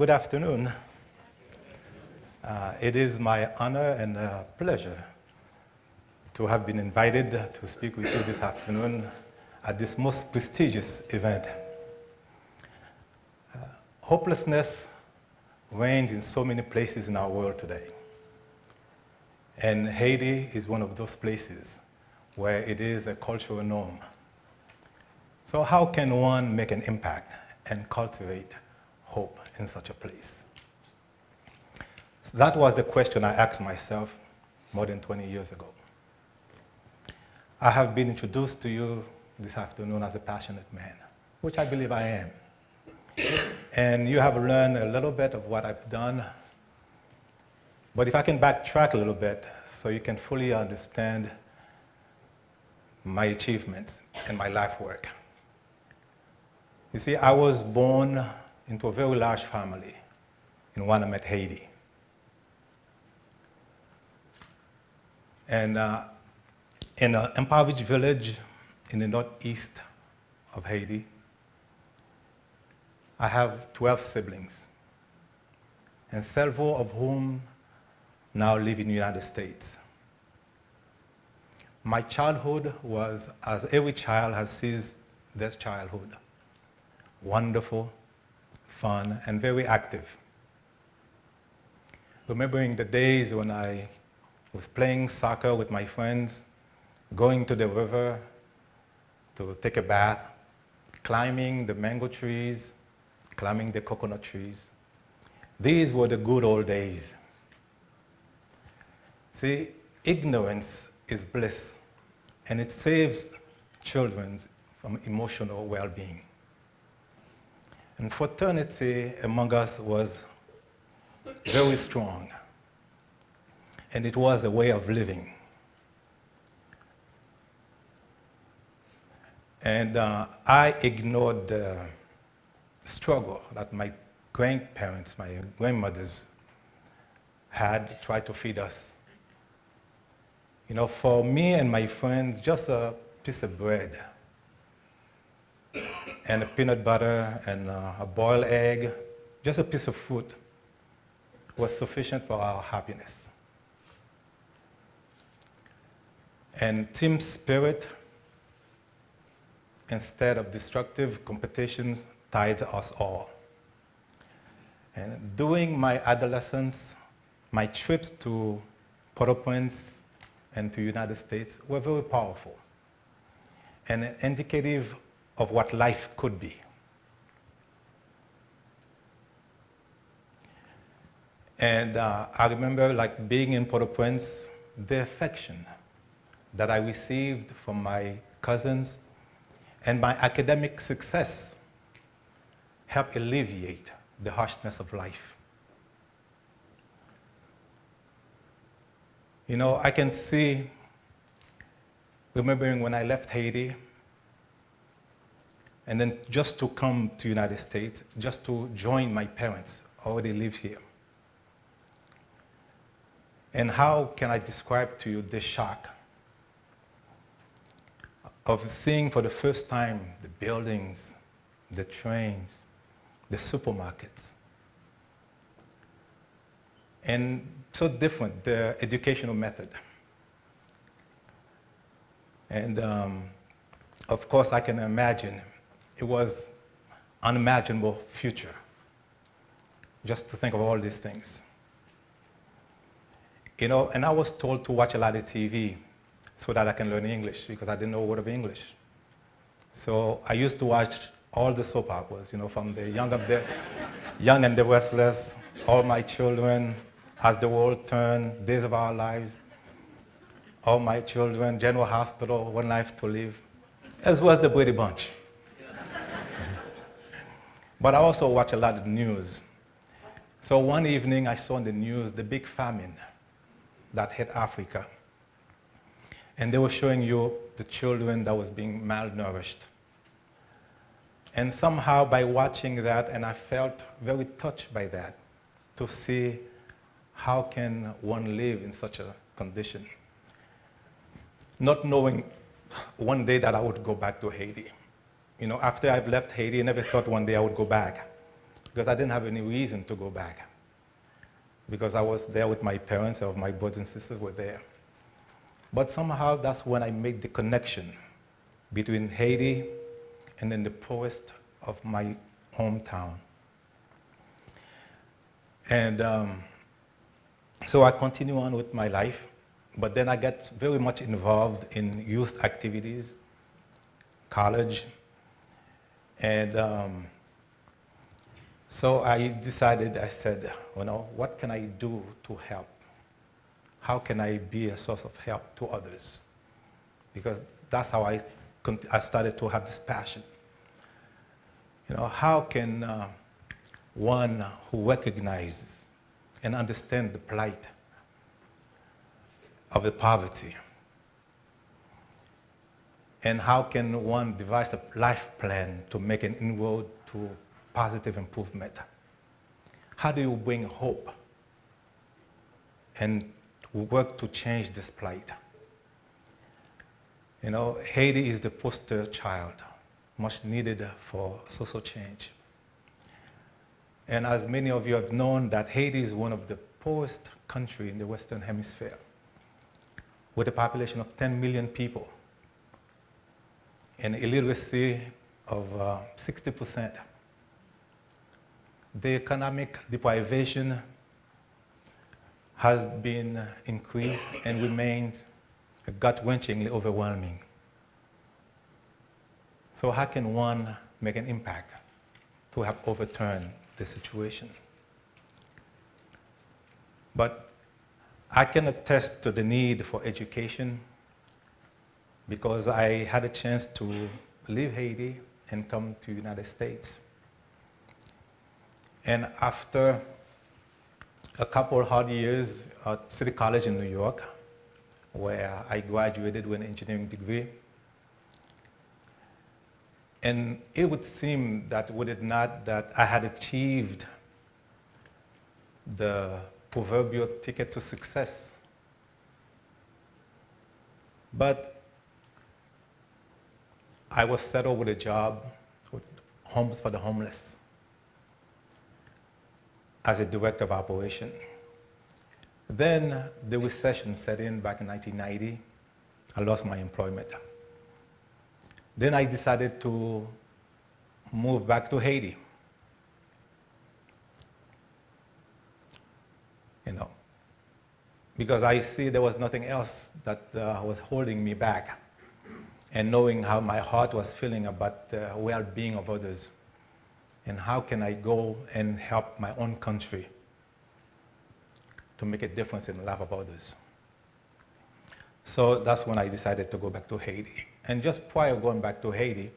Good afternoon. It is my honor and pleasure to have been invited to speak with you this afternoon at this most prestigious event. Hopelessness reigns in so many places in our world today. And Haiti is one of those places where it is a cultural norm. So how can one make an impact and cultivate hope in such a place? So that was the question I asked myself more than 20 years ago. I have been introduced to you this afternoon as a passionate man, which I believe I am. And you have learned a little bit of what I've done. But if I can backtrack a little bit so you can fully understand my achievements and my life work. You see, I was born into a very large family in Wanamac, Haiti. And in an impoverished village in the northeast of Haiti, I have 12 siblings, and several of whom now live in the United States. My childhood was, as every child has seized their childhood, wonderful, fun, and very active. Remembering the days when I was playing soccer with my friends, going to the river to take a bath, climbing the mango trees, climbing the coconut trees. These were the good old days. See, ignorance is bliss, and it saves children from emotional well-being. And fraternity among us was very strong, and it was a way of living. And I ignored the struggle that my grandparents, my grandmothers, had tried to feed us. You know, for me and my friends, just a piece of bread and a peanut butter and a boiled egg, just a piece of fruit, was sufficient for our happiness. And team spirit, instead of destructive competitions, tied us all. And during my adolescence, my trips to Port-au-Prince and to the United States were very powerful and indicative of what life could be. And I remember like being in Port-au-Prince, the affection that I received from my cousins and my academic success helped alleviate the harshness of life. You know, I can see, remembering when I left Haiti, and then just to come to the United States, just to join my parents, already live here. And how can I describe to you this shock of seeing for the first time the buildings, the trains, the supermarkets. And so different, the educational method. And of course, I can imagine it was unimaginable future, just to think of all these things. You know, and I was told to watch a lot of TV so that I can learn English, because I didn't know a word of English. So I used to watch all the soap operas, you know, from the Young and the Restless, All My Children, As the World Turned, Days of Our Lives, All My Children, General Hospital, One Life to Live, as well as the Brady Bunch. But I also watch a lot of news. So one evening I saw in the news the big famine that hit Africa. And they were showing you the children that was being malnourished. And somehow by watching that, and I felt very touched by that, to see how can one live in such a condition. Not knowing one day that I would go back to Haiti. You know, after I've left Haiti, I never thought one day I would go back. because I didn't have any reason to go back, because I was there with my parents, or my brothers and sisters were there. But somehow that's when I made the connection between Haiti and then the poorest of my hometown. And so I continue on with my life, but then I get very much involved in youth activities, college, and so I decided, I said, you know, what can I do to help? How can I be a source of help to others? Because that's how I started to have this passion. You know, how can one who recognizes and understands the plight of the poverty, and how can one devise a life plan to make an inroad to positive improvement? How do you bring hope and work to change this plight? You know, Haiti is the poster child, much needed for social change. And as many of you have known, that Haiti is one of the poorest countries in the Western Hemisphere, with a population of 10 million people and illiteracy of 60%. The economic deprivation has been increased and remains gut-wrenchingly overwhelming. So how can one make an impact to help overturn the situation? But I can attest to the need for education, because I had a chance to leave Haiti and come to the United States. And after a couple hard years at City College in New York, where I graduated with an engineering degree, and it would seem that, would it not, that I had achieved the proverbial ticket to success. But I was settled with a job with Homes for the Homeless as a director of operation. Then the recession set in back in 1990. I lost my employment. Then I decided to move back to Haiti. You know, because I see there was nothing else that was holding me back, and knowing how my heart was feeling about the well-being of others, and how can I go and help my own country to make a difference in the life of others. So that's when I decided to go back to Haiti. And just prior to going back to Haiti,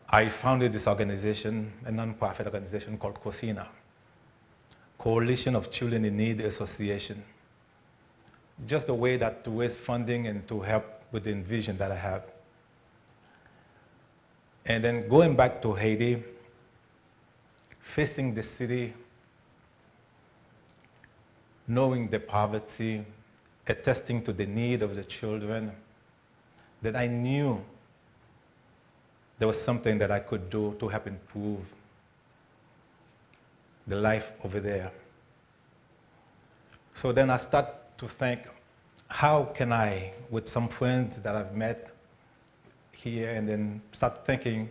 I founded this organization, a nonprofit organization called COSINA, Coalition of Children in Need Association. Just a way that to raise funding and to help with the vision that I have. And then going back to Haiti, facing the city, knowing the poverty, attesting to the need of the children, that I knew there was something that I could do to help improve the life over there. So then I start to think, how can I, with some friends that I've met here, and then start thinking,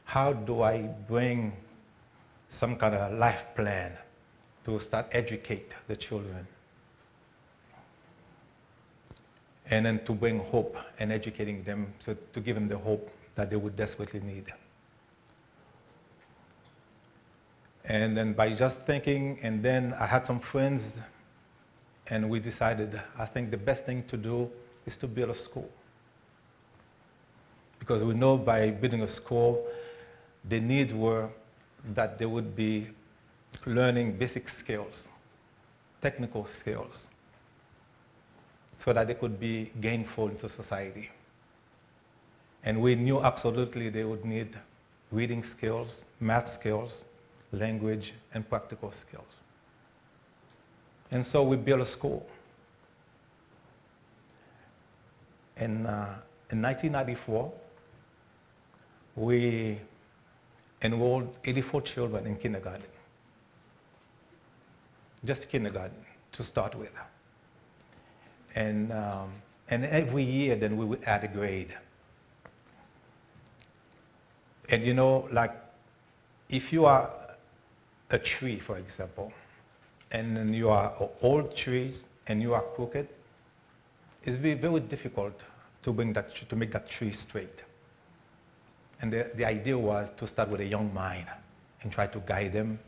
how do I bring some kind of life plan to start educate the children? And then to bring hope and educating them, so to give them the hope that they would desperately need. And then by just thinking, and then I had some friends, and we decided, I think the best thing to do is to build a school. Because we know by building a school, the needs were that they would be learning basic skills, technical skills, so that they could be gainful into society. And we knew absolutely they would need reading skills, math skills, language, and practical skills. And so we built a school. In 1994, we enrolled 84 children in kindergarten. Just kindergarten to start with. And every year then we would add a grade. And you know, like if you are a tree, for example, and then you are old trees and you are crooked, it's very difficult to make that tree straight. And the idea was to start with a young mind and try to guide them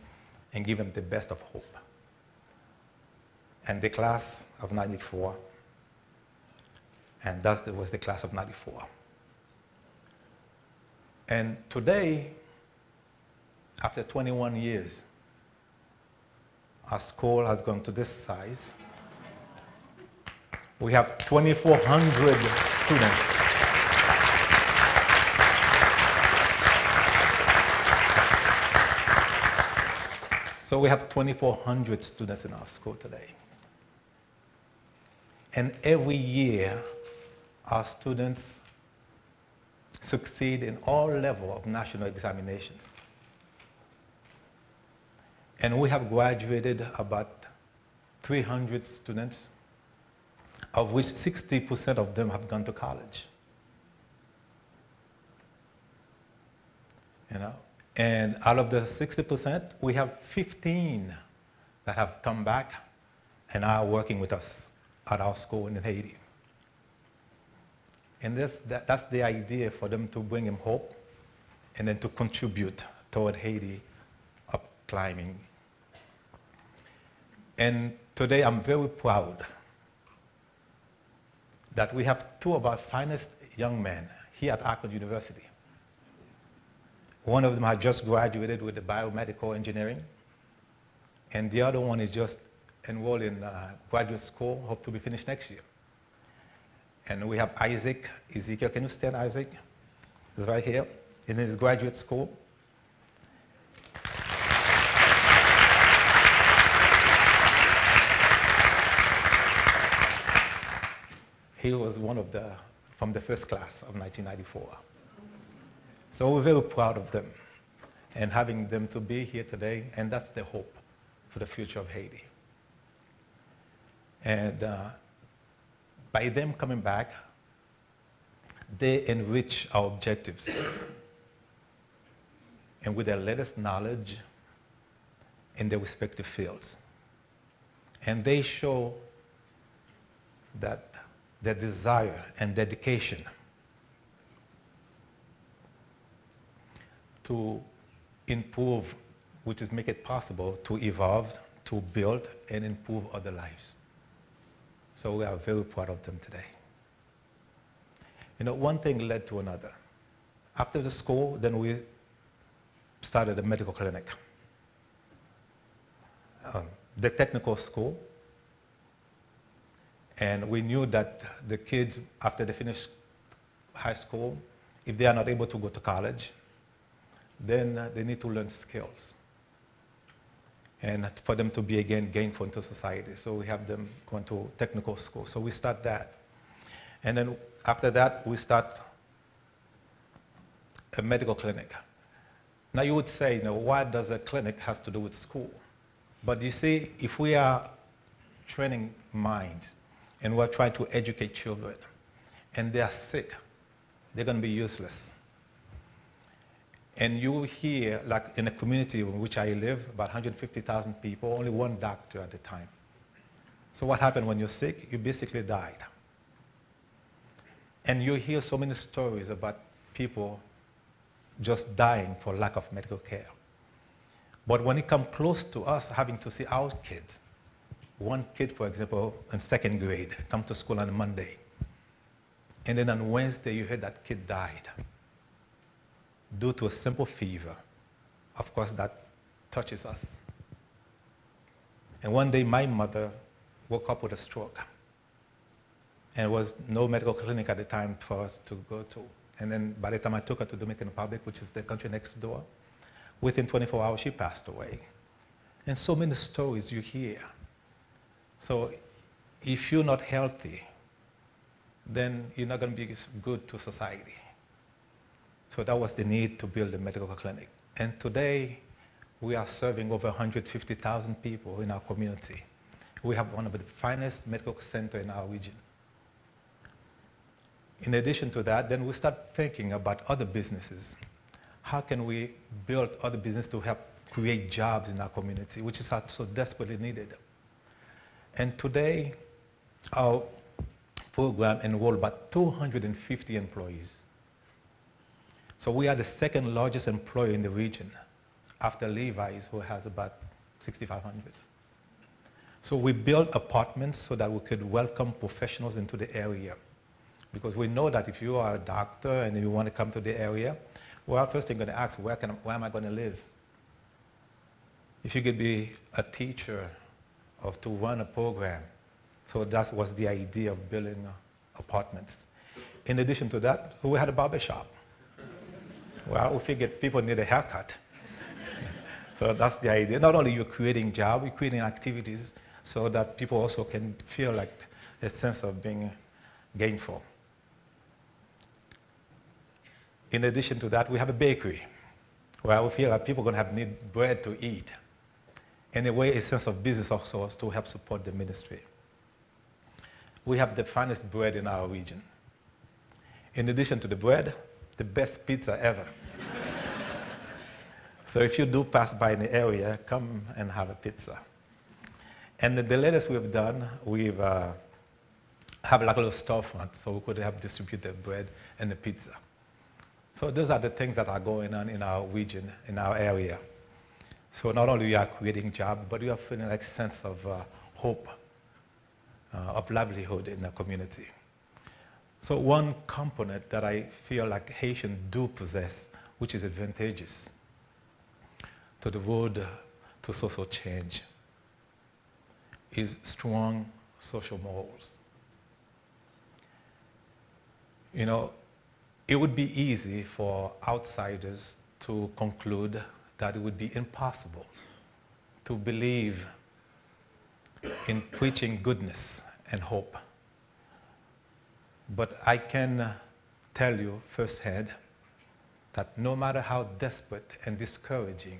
and give them the best of hope. And the class of 94, and that was the class of 94. And today, after 21 years, our school has gone to this size. We have 2,400 students. So we have 2,400 students in our school today. And every year, our students succeed in all levels of national examinations. And we have graduated about 300 students, of which 60% of them have gone to college. You know? And out of the 60%, we have 15 that have come back and are working with us at our school in Haiti. And that's the idea, for them to bring him hope and then to contribute toward Haiti up climbing. And today I'm very proud that we have two of our finest young men here at Akron University. One of them had just graduated with the biomedical engineering, and the other one is just enrolled in graduate school, hope to be finished next year. And we have Isaac Ezekiel. Can you stand, Isaac? He's right here in his graduate school. He was one of from the first class of 1994. So we're very proud of them and having them to be here today, and that's the hope for the future of Haiti. And by them coming back, they enrich our objectives. And with their latest knowledge in their respective fields. And they show that their desire and dedication to improve, which is make it possible to evolve, to build and improve other lives. So we are very proud of them today. You know, one thing led to another. After the school, then we started a medical clinic. The technical school. And we knew that the kids, after they finish high school, if they are not able to go to college, then they need to learn skills. And for them to be again gainful into society. So we have them going to technical school. So we start that. And then after that, we start a medical clinic. Now you would say, you know, what does a clinic have to do with school? But you see, if we are training minds and we're trying to educate children and they are sick, they're going to be useless. And you hear, like in a community in which I live, about 150,000 people, only one doctor at the time. So what happened when you're sick? You basically died. And you hear so many stories about people just dying for lack of medical care. But when it comes close to us having to see our kids, one kid, for example, in second grade, comes to school on a Monday, and then on Wednesday you hear that kid died due to a simple fever. Of course, that touches us. And one day my mother woke up with a stroke. And there was no medical clinic at the time for us to go to. And then by the time I took her to Dominican Republic, which is the country next door, within 24 hours she passed away. And so many stories you hear. So if you're not healthy, then you're not going to be good to society. So that was the need to build a medical clinic. And today, we are serving over 150,000 people in our community. We have one of the finest medical centers in our region. In addition to that, then we start thinking about other businesses. How can we build other businesses to help create jobs in our community, which is so desperately needed? And today, our program enrolled about 250 employees. So we are the second largest employer in the region, after Levi's, who has about 6,500. So we built apartments so that we could welcome professionals into the area. Because we know that if you are a doctor and you want to come to the area, well, first thing you're going to ask, where am I going to live? If you could be a teacher or to run a program, so that was the idea of building apartments. In addition to that, we had a barber shop. Well, we figured people need a haircut. So that's the idea. Not only you're creating jobs, you're creating activities so that people also can feel like a sense of being gainful. In addition to that, we have a bakery where we feel like people are going to need bread to eat. In a way, a sense of business also to help support the ministry. We have the finest bread in our region. In addition to the bread, the best pizza ever. So if you do pass by in the area, come and have a pizza. And the latest we've done, we've have like a little storefront so we could help distribute the bread and the pizza. So those are the things that are going on in our region, in our area. So not only are we creating jobs, but we are feeling like a sense of hope, of livelihood in the community. So one component that I feel like Haitians do possess, which is advantageous to the road to social change, is strong social morals. You know, it would be easy for outsiders to conclude that it would be impossible to believe in preaching goodness and hope. But I can tell you firsthand that no matter how desperate and discouraging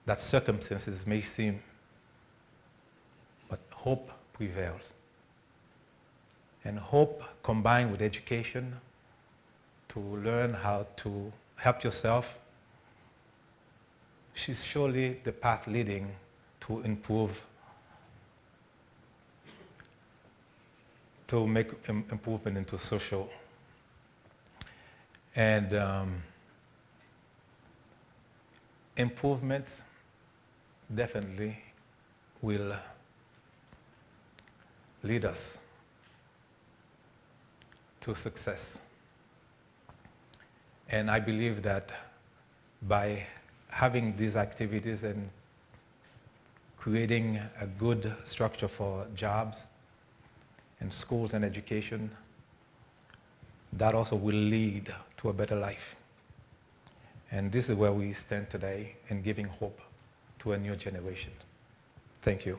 that circumstances may seem, but hope prevails. And hope combined with education to learn how to help yourself is surely the path leading to improve, to make improvement into social. And improvements definitely will lead us to success. And I believe that by having these activities and creating a good structure for jobs and schools and education, that also will lead to a better life. And this is where we stand today in giving hope to a new generation. Thank you.